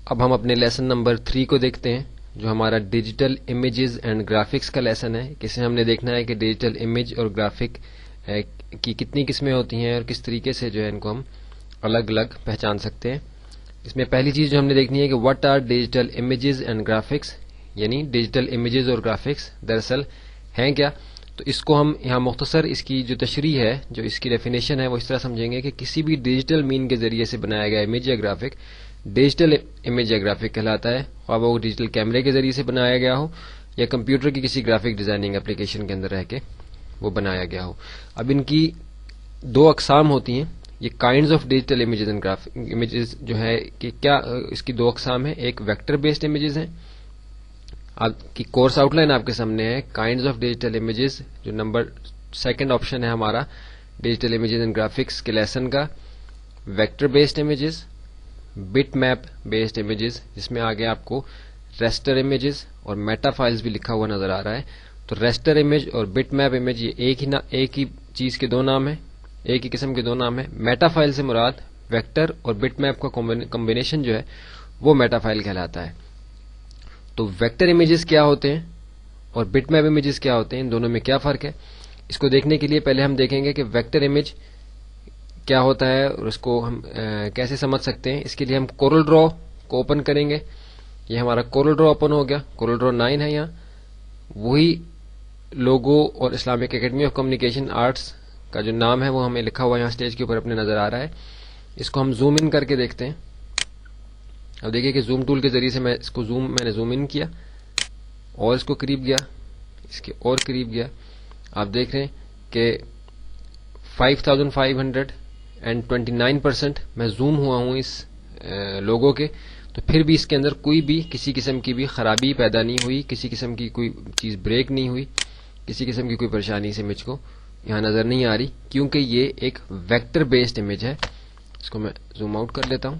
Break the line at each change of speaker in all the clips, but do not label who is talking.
اب ہم اپنے لیسن نمبر 3 کو دیکھتے ہیں جو ہمارا ڈیجیٹل امیجز اینڈ گرافکس کا لیسن ہے. کس میں ہم نے دیکھنا ہے کہ ڈیجیٹل امیج اور گرافک کی کتنی قسمیں ہوتی ہیں اور کس طریقے سے جو ہے ان کو ہم الگ الگ پہچان سکتے ہیں. اس میں پہلی چیز جو ہم نے دیکھنی ہے کہ what are digital images and graphics, یعنی ڈیجیٹل امیجز اور گرافکس دراصل ہیں کیا. تو اس کو ہم یہاں مختصر اس کی جو تشریح ہے، جو اس کی ڈیفینیشن ہے، وہ اس طرح سمجھیں گے کہ کسی بھی ڈیجیٹل مین کے ذریعے سے بنایا گیا امیج یا گرافک ڈیجیٹل امیج یا گرافک کہلاتا ہے، خواہ وہ ڈیجیٹل کیمرے کے ذریعے سے بنایا گیا ہو یا کمپیوٹر کی کسی گرافک ڈیزائننگ اپلیکیشن کے اندر رہ کے وہ بنایا گیا ہو. اب ان کی دو اقسام ہوتی ہیں. یہ kinds of digital images and graphic images جو ہے کہ کیا اس کی دو اقسام ہیں. ایک ویکٹر بیسڈ امیجز ہیں. آپ کی کورس آؤٹ لائن آپ کے سامنے ہے. کائنڈز آف ڈیجیٹل امیجز جو نمبر 2 آپشن ہے ہمارا ڈیجیٹل امیجز اینڈ گرافکس کے لیسن کا. Vector based images, bit map based images, جس میں آگے آپ کو ریسٹر امیجز اور میٹا فائلز بھی لکھا ہوا نظر آ رہا ہے. تو ریسٹر امیج اور بٹ میپ امیج یہ ایک ہی چیز کے دو نام ہیں، ایک ہی قسم کے دو نام ہیں. میٹا فائل سے مراد ویکٹر اور بٹ میپ کا کمبینیشن جو ہے وہ میٹا فائل کہلاتا ہے. تو ویکٹر امیجز کیا ہوتے ہیں اور بٹ میپ امیجز کیا ہوتے ہیں، ان دونوں میں کیا فرق ہے، اس کو دیکھنے کے لیے پہلے ہم دیکھیں گے کہ ویکٹر امیج کیا ہوتا ہے اور اس کو ہم کیسے سمجھ سکتے ہیں. اس کے لیے ہم کورل ڈرا کو اوپن کریں گے. یہ ہمارا کورل ڈرا اوپن ہو گیا. کورل ڈرا 9 ہے. یہاں وہی لوگو اور Islamic academy of communication arts کا جو نام ہے وہ ہمیں لکھا ہوا یہاں اسٹیج کے اوپر اپنے نظر آ رہا ہے. اس کو ہم زوم ان کر کے دیکھتے ہیں. اب دیکھیے کہ زوم ٹول کے ذریعے سے میں نے زوم ان کیا اور اس کو قریب گیا، اس کے اور قریب گیا. آپ دیکھ رہے ہیں کہ 5529% میں زوم ہوا ہوں اس لوگو کے. تو پھر بھی اس کے اندر کوئی بھی کسی قسم کی بھی خرابی پیدا نہیں ہوئی، کسی قسم کی کوئی چیز بریک نہیں ہوئی، کسی قسم کی کوئی پریشانی اس امیج کو یہاں نظر نہیں آ رہی، کیونکہ یہ ایک ویکٹر بیسڈ امیج ہے. اس کو میں زوم آؤٹ کر لیتا ہوں.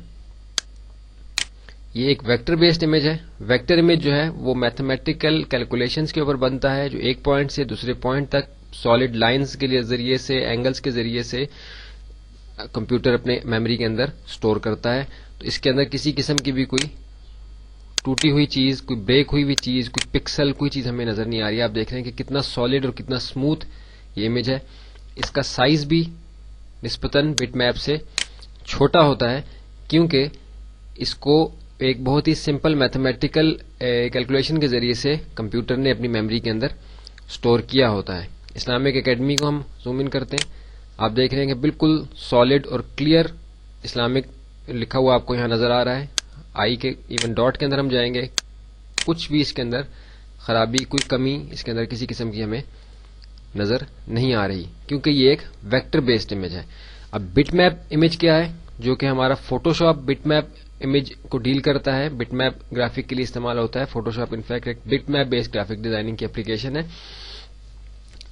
یہ ایک ویکٹر بیسڈ امیج ہے. ویکٹر امیج جو ہے وہ میتھمیٹیکل کیلکولیشنز کے اوپر بنتا ہے، جو ایک پوائنٹ سے دوسرے پوائنٹ تک سالڈ لائنز کے ذریعے سے، اینگلز کے ذریعے سے کمپیوٹر اپنے میموری کے اندر سٹور کرتا ہے. تو اس کے اندر کسی قسم کی بھی کوئی ٹوٹی ہوئی چیز، کوئی بریک ہوئی ہوئی چیز، کوئی پکسل، کوئی چیز ہمیں نظر نہیں آ رہی ہے. آپ دیکھ رہے ہیں کہ کتنا سالڈ اور کتنا اسموتھ یہ امیج ہے. اس کا سائز بھی نسبتاً بٹ میپ سے چھوٹا ہوتا ہے، کیونکہ اس کو ایک بہت ہی سمپل میتھمیٹیکل کیلکولیشن کے ذریعے سے کمپیوٹر نے اپنی میموری کے اندر سٹور کیا ہوتا ہے. اسلامک اکیڈمی کو ہم زوم ان کرتے ہیں. آپ دیکھ رہے ہیں کہ بالکل سالڈ اور کلیئر اسلامک لکھا ہوا آپ کو یہاں نظر آ رہا ہے. آئی کے ایون ڈاٹ کے اندر ہم جائیں گے، کچھ بھی اس کے اندر خرابی، کوئی کمی اس کے اندر کسی قسم کی ہمیں نظر نہیں آ رہی، کیونکہ یہ ایک ویکٹر بیسڈ امیج ہے. اب بٹ میپ امیج کیا ہے، جو کہ ہمارا فوٹوشاپ بٹ میپ امیج کو ڈیل کرتا ہے. بٹ میپ گرافک کے لیے استعمال ہوتا ہے. فوٹوشاپ انفیکٹ ایک bit map based graphic designing کی اپلیکیشن ہے.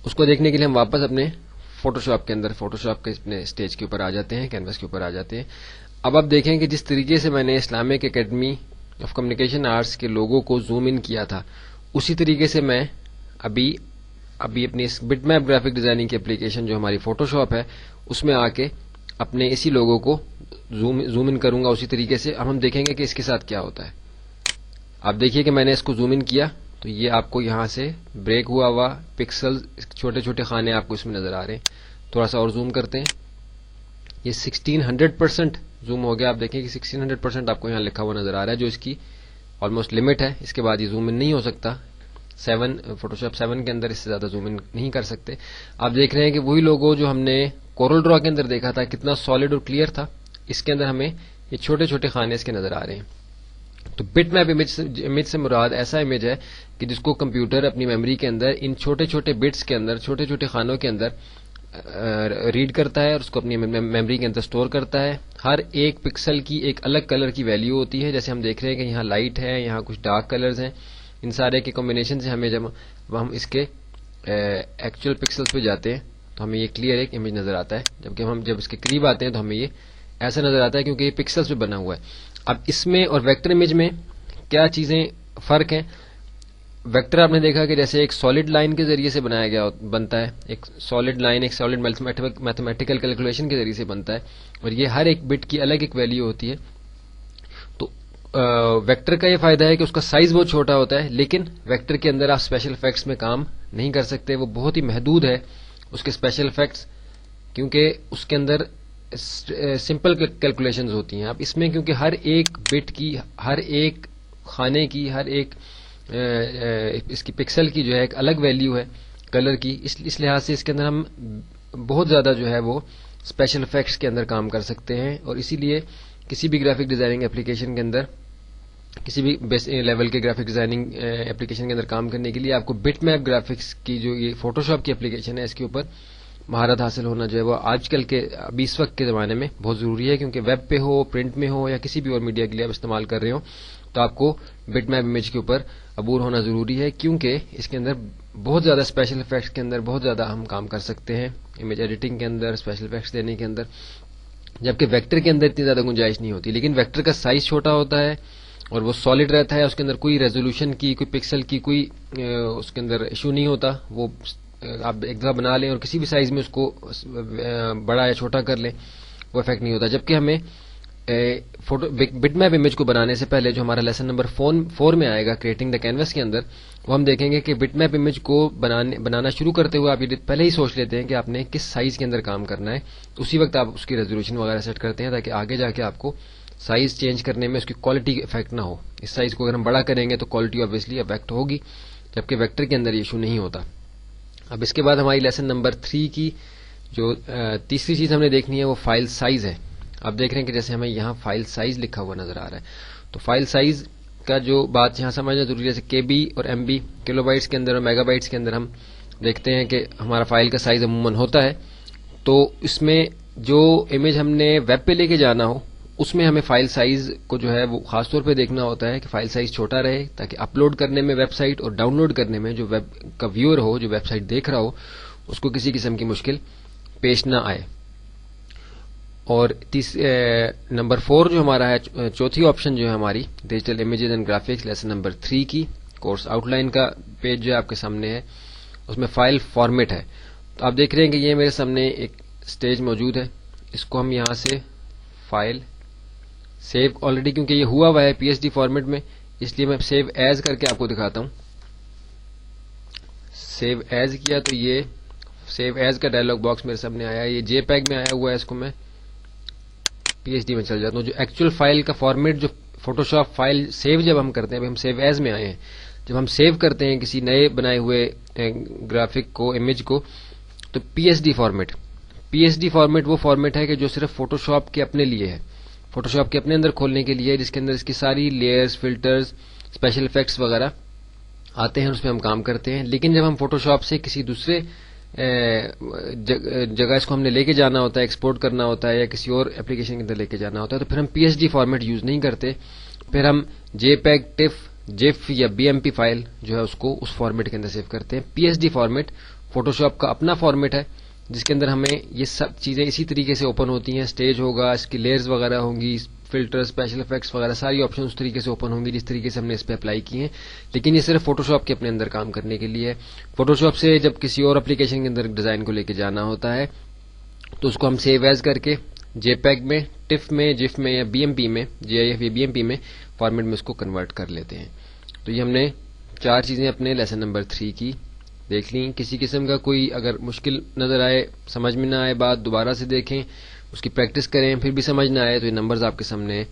اس کو دیکھنے کے لیے ہم واپس اپنے فوٹوشاپ کے اندر، فوٹوشاپ کے اپنے اسٹیج کے اوپر آ جاتے ہیں، کینوس کے اوپر آ جاتے ہیں. اب آپ دیکھیں کہ جس طریقے سے میں نے Islamic academy of communication arts کے لوگو کو زوم ان کیا تھا، اسی طریقے سے میں ابھی اپنی اس بٹ میپ گرافک ڈیزائننگ کی اپلیکیشن جو ہماری فوٹوشاپ ہے اس میں آ کے اپنے اسی لوگو کو زوم ان کروں گا اسی طریقے سے. اب ہم دیکھیں گے کہ اس کے ساتھ کیا ہوتا ہے. آپ دیکھیے کہ میں نے اس کو زوم ان کیا تو یہ آپ کو یہاں سے بریک ہوا پکسل، چھوٹے چھوٹے خانے آپ کو اس میں نظر آ رہے ہیں. تھوڑا سا اور زوم کرتے ہیں. یہ 1600% زوم ہو گیا. آپ دیکھیں کہ 1600% آپ کو یہاں لکھا ہوا نظر آ رہا ہے، جو اس کی آلموسٹ لمٹ ہے. اس کے بعد یہ زوم ان نہیں ہو سکتا. فوٹوشاپ 7 کے اندر اس سے زیادہ زوم ان نہیں کر سکتے. آپ دیکھ رہے ہیں کہ وہی لوگو جو ہم نے کورل ڈرا کے اندر دیکھا تھا کتنا سالڈ اور کلیئر تھا، اس کے اندر ہمیں یہ چھوٹے چھوٹے خانے اس کے نظر آ رہے ہیں. تو بٹ میپ امیج سے مراد ایسا امیج ہے کہ جس کو کمپیوٹر اپنی میموری کے اندر ان چھوٹے چھوٹے بٹس کے اندر، چھوٹے چھوٹے خانوں کے اندر ریڈ کرتا ہے اور اس کو اپنی میموری کے اندر سٹور کرتا ہے. ہر ایک پکسل کی ایک الگ کلر کی ویلیو ہوتی ہے. جیسے ہم دیکھ رہے ہیں کہ یہاں لائٹ ہے، یہاں کچھ ڈارک کلرز ہیں. ان سارے کے کمبینیشن سے ہمیں جب ہم اس کے ایکچوئل پکسلز پہ جاتے ہیں تو ہمیں یہ کلیئر ایک امیج نظر آتا ہے. جبکہ ہم جب اس کے قریب آتے ہیں تو ہمیں یہ ایسا نظر آتا ہے کیونکہ یہ پکسلز پہ بنا ہوا ہے. اب اس میں اور ویکٹر امیج میں کیا چیزیں فرق ہیں. ویکٹر آپ نے دیکھا کہ جیسے ایک سالڈ لائن کے ذریعے سے بنایا گیا بنتا ہے، ایک سالڈ لائن ایک سالڈ میتھمیٹیکل کیلکولیشن کے ذریعے سے بنتا ہے، اور یہ ہر ایک بٹ کی الگ ایک ویلیو ہوتی ہے. تو ویکٹر کا یہ فائدہ ہے کہ اس کا سائز بہت چھوٹا ہوتا ہے، لیکن ویکٹر کے اندر آپ اسپیشل افیکٹس میں کام نہیں کر سکتے، وہ بہت ہی محدود ہے اس کے اسپیشل افیکٹس، کیونکہ اس کے اندر سمپل کیلکولیشنز ہوتی ہیں. اب اس میں کیونکہ ہر ایک بٹ کی، ہر ایک خانے کی، ہر ایک اس کی پکسل کی جو ہے ایک الگ ویلیو ہے کلر کی، اس لحاظ سے اس کے اندر ہم بہت زیادہ جو ہے وہ اسپیشل افیکٹس کے اندر کام کر سکتے ہیں. اور اسی لیے کسی بھی گرافک ڈیزائننگ اپلیکیشن کے اندر، کسی بھی بیس لیول کے گرافک ڈیزائننگ اپلیکیشن کے اندر کام کرنے کے لیے آپ کو بٹ میپ گرافکس کی جو یہ فوٹو شاپ کی اپلیکیشن ہے، اس کے اوپر مہارت حاصل ہونا جو ہے وہ آج کل کے ابھی اس وقت کے زمانے میں بہت ضروری ہے، کیونکہ ویب پہ ہو، پرنٹ میں ہو، یا کسی بھی اور میڈیا کے لیے آپ استعمال کر رہے ہو تو آپ کو بٹ میپ امیج کے اوپر عبور ہونا ضروری ہے، کیونکہ اس کے اندر بہت زیادہ اسپیشل افیکٹس کے اندر بہت زیادہ ہم کام کر سکتے ہیں، امیج ایڈیٹنگ کے اندر، اسپیشل افیکٹس دینے کے اندر، جبکہ ویکٹر کے اندر اتنی زیادہ گنجائش نہیں ہوتی. لیکن ویکٹر کا سائز چھوٹا ہوتا ہے اور وہ سالڈ رہتا ہے، اس کے اندر کوئی ریزولوشن کی، کوئی پکسل کی کوئی اس کے اندر ایشو نہیں ہوتا. وہ آپ ایک دفعہ بنا لیں اور کسی بھی سائز میں اس کو بڑا یا چھوٹا کر لیں، وہ افیکٹ نہیں ہوتا. جبکہ ہمیں بٹ میپ امیج کو بنانے سے پہلے جو ہمارا لیسن نمبر 4 میں آئے گا کریٹنگ دا کینوس کے اندر، وہ ہم دیکھیں گے کہ بٹ میپ امیج کو بنانا شروع کرتے ہوئے آپ یہ پہلے ہی سوچ لیتے ہیں کہ آپ نے کس سائز کے اندر کام کرنا ہے. اسی وقت آپ اس کی ریزولوشن وغیرہ سیٹ کرتے ہیں تاکہ آگے جا کے آپ کو سائز چینج کرنے میں اس کی کوالٹی افیکٹ نہ ہو. اس سائز کو اگر ہم بڑا کریں گے تو کوالٹی آبویسلی افیکٹ ہوگی، جبکہ ویکٹر کے اندر یہ ایشو نہیں ہوتا. اب اس کے بعد ہماری لیسن نمبر 3 کی جو تیسری چیز ہم نے دیکھنی ہے وہ فائل سائز ہے. آپ دیکھ رہے ہیں کہ جیسے ہمیں یہاں فائل سائز لکھا ہوا نظر آ رہا ہے، تو فائل سائز کا جو بات یہاں سمجھنا ضروری ہے، جیسے کے بی اور ایم بی کلو بائٹس کے اندر اور میگا بائٹس کے اندر ہم دیکھتے ہیں کہ ہمارا فائل کا سائز عموماً ہوتا ہے. تو اس میں جو امیج ہم نے ویب پہ لے کے جانا ہو اس میں ہمیں فائل سائز کو جو ہے وہ خاص طور پہ دیکھنا ہوتا ہے کہ فائل سائز چھوٹا رہے، تاکہ اپلوڈ کرنے میں ویب سائٹ اور ڈاؤن لوڈ کرنے میں جو ویب کا ویور ہو، جو ویب سائٹ دیکھ رہا ہو، اس کو کسی قسم کی مشکل پیش نہ آئے. اور نمبر 4 جو ہمارا ہے، چوتھی آپشن جو ہے ہماری digital images and graphics lesson number 3 کی کورس آؤٹ لائن کا پیج جو ہے آپ کے سامنے ہے، اس میں فائل فارمیٹ ہے. تو آپ دیکھ رہے ہیں کہ یہ میرے سامنے ایک سٹیج موجود ہے، اس کو ہم یہاں سے فائل سیو آلریڈی، کیونکہ یہ ہوا ہے پی ایس ڈی فارمیٹ میں، اس لیے میں سیو ایز کر کے آپ کو دکھاتا ہوں. سیو ایز کیا تو یہ سیو ایز کا ڈائلاگ باکس میرے سامنے آیا. یہ جے پیگ میں آیا ہوا ہے، اس کو میں پی ایچ ڈی میں چل جاتا ہوں. جو ایکچوئل فائل کا فارمیٹ جو فوٹو شاپ فائل سیو جب ہم کرتے ہیں، ہم سیو ایز میں آئے ہیں، جب ہم سیو کرتے ہیں کسی نئے بنائے ہوئے گرافک کو، امیج کو، تو پی ایس ڈی فارمیٹ وہ فارمیٹ ہے کہ جو صرف فوٹو شاپ کے اپنے لیے ہے، فوٹو شاپ کے اپنے اندر کھولنے کے لیے، جس کے اندر اس کی ساری لیئرز، فلٹرز، اسپیشل افیکٹس وغیرہ آتے ہیں، اس میں ہم کام کرتے ہیں. لیکن جب ہم فوٹو شاپ سے کسی دوسرے جگہ اس کو ہم نے لے کے جانا ہوتا ہے، ایکسپورٹ کرنا ہوتا ہے، یا کسی اور اپلیکیشن کے اندر لے کے جانا ہوتا ہے، تو پھر ہم P H D format use نہیں کرتے. پھر ہم جے پیگ، ٹف، جیف یا بی ایم پی فائل جو ہے اس کو اس فارمیٹ کے اندر سیو کرتے ہیں. P H D format Photoshop کا اپنا فارمیٹ ہے، جس کے اندر ہمیں یہ سب چیزیں اسی طریقے سے اوپن ہوتی ہیں. اسٹیج ہوگا، اس کی لیئرز وغیرہ ہوں گی، فلٹر، اسپیشل افیکٹس وغیرہ ساری آپشن اس طریقے سے اوپن ہوں گی جس طریقے سے ہم نے اس پہ اپلائی کی ہیں. لیکن یہ صرف فوٹو شاپ کے اپنے اندر کام کرنے کے لیے ہے. فوٹو شاپ سے جب کسی اور اپلیکیشن کے اندر ڈیزائن کو لے کے جانا ہوتا ہے تو اس کو ہم سیو ایز کر کے جے پیگ میں، ٹف میں، جیف میں یا بی ایم پی میں، جے آئی ایف یا بی ایم پی میں فارمیٹ میں اس کو کنورٹ کر لیتے ہیں. تو یہ ہم نے 4 چیزیں اپنے لیسن نمبر 3 کی دیکھ لیں. کسی قسم کا کوئی اگر مشکل نظر آئے، سمجھ میں نہ آئے بات، دوبارہ سے دیکھیں، اس کی پریکٹس کریں. پھر بھی سمجھ نہ آئے تو یہ نمبرز آپ کے سامنے ہیں،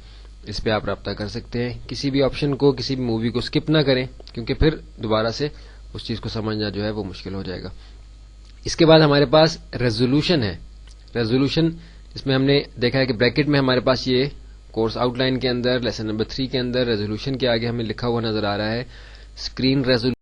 اس پہ آپ رابطہ کر سکتے ہیں. کسی بھی آپشن کو، کسی بھی مووی کو سکپ نہ کریں، کیونکہ پھر دوبارہ سے اس چیز کو سمجھنا جو ہے وہ مشکل ہو جائے گا. اس کے بعد ہمارے پاس ریزولوشن ہے. ریزولوشن اس میں ہم نے دیکھا ہے کہ بریکٹ میں ہمارے پاس یہ کورس آؤٹ لائن کے اندر لیسن نمبر 3 کے اندر ریزولوشن کے آگے ہمیں لکھا ہوا نظر آ رہا ہے اسکرین ریزولوشن.